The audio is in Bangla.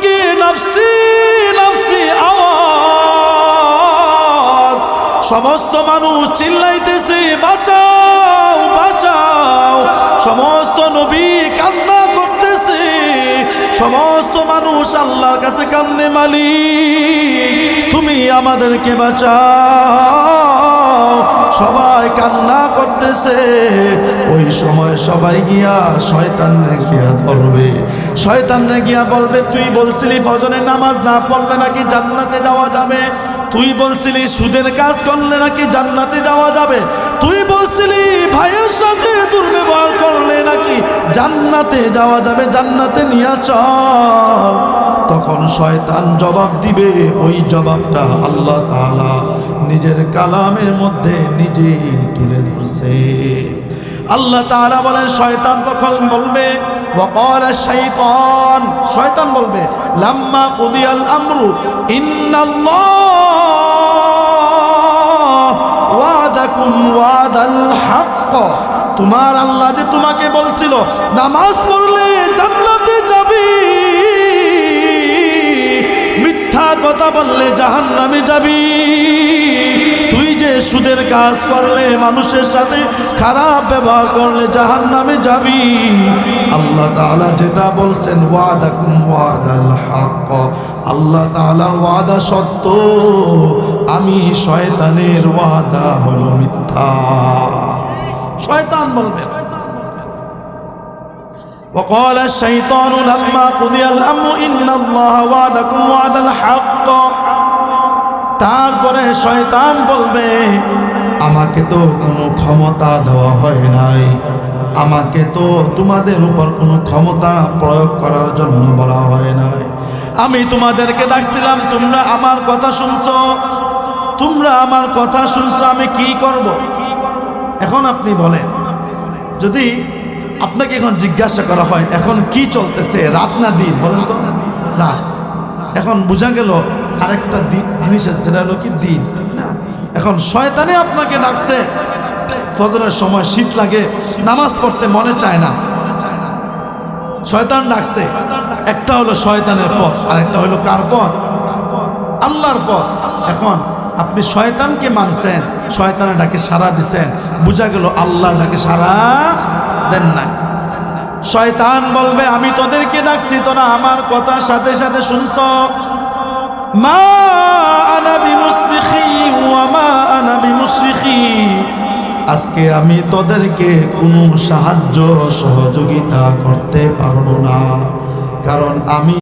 থেকে নফসি নফসি আওয়াজ, সমস্ত মানুষ চিল্লাইতেছে বাঁচাও বাঁচাও, সমস্ত নবী কান্না করতেছে, সমস্ত মানুষ আল্লাহর কাছে কান্দে, মালিক তুমি আমাদেরকে বাঁচাও, সবাই কান্না করতেছে। ওই সময় সবাই গিয়া শয়তানরে গিয়া ধরবে, শয়তানরে গিয়া বলবে তুই বলছিলি ফজরের নামাজ না পড়লে নাকি জান্নাতে যাওয়া যাবে, তুই বলছিলি সুদের কাজ করলে নাকি জান্নাতে যাওয়া যাবে, তুই বলছিলি ভাইয়ের সাথে দুর্ব্যবহার করলে নাকি জান্নাতে যাওয়া যাবে, জান্নাতে নিয়ে চল। তখন শয়তান জবাব দিবে, ওই জবাবটা আল্লাহ তাআলা নিজের কালামের মধ্যে নিজেই তুলে ধরছে। আল্লাহ তাআলা বলেন শয়তান তখন বলবে ওয়াকাল শাইতান, শয়তান বলবে লাম্মা কুদিয়াল আমরু ইন্নাল্লাহ ওয়াদাকুম ওয়াদাল হক, তোমার আল্লাহ যে তোমাকে বলছিল নামাজ পড়লে জান্নাতে যাবি, মিথ্যা কথা বললে জাহান্নামে যাবি, তুই যে সুদের কাজ করলে মানুষের সাথে খারাপ ব্যবহার করলে জাহান্নামে যাবি, আল্লাহ তাআলা যেটা বলছেন ওয়াদাকুম ওয়াদাল হক, আল্লাহ তাআলা ওয়াদা সত্য, আমি শয়তানের ওয়াদা হলো মিথ্যা। শয়তান বলবে وقال الشيطان لما قضي الأمر إن الله وعدكم وعد الحق, তারপরে শয়তান বলবে আমাকে তো কোনো ক্ষমতা দেওয়া হয় নাই, আমাকে তো তোমাদের উপর কোনো ক্ষমতা প্রয়োগ করার জন্য বলা হয় নাই, আমি তোমাদেরকে ডাকছিলাম তোমরা আমার কথা শুনছো, তোমরা আমার কথা শুনছো, আমি কি করব? এখন আপনি বলেন, যদি আপনাকে এখন জিজ্ঞাসা করা হয় এখন কি চলতেছে, রাত না দিন, বলেন তো রাত, এখন বোঝা গেল আরেকটা জিনিস আছে, সেটা হলো কি দিন, ঠিক না? এখন শয়তানে আপনাকে ডাকছে, ফজরের সময় শীত লাগে, নামাজ পড়তে মনে চায় না, শয়তান ডাকছে, একটা হলো শয়তানের পথ, আরেকটা হলো কার পথ? আল্লাহর পথ। এখন আপনি শয়তানকে মানছেন, শয়তানের ডাকে সাড়া দিছেন, বোঝা গেল আল্লাহর ডাকে সাড়া দেন নাই। শয়তান বলবে আমি তোদেরকে ডাকছি, তোরা আমার কথার সাথে সাথে শুনছ, মা আনা বিমুসরিখি ওয়া মা আনা বিমুসরিখি, আজকে আমি তোদেরকে কোনো সাহায্য সহযোগিতা করতে পারবো না, কারণ আমি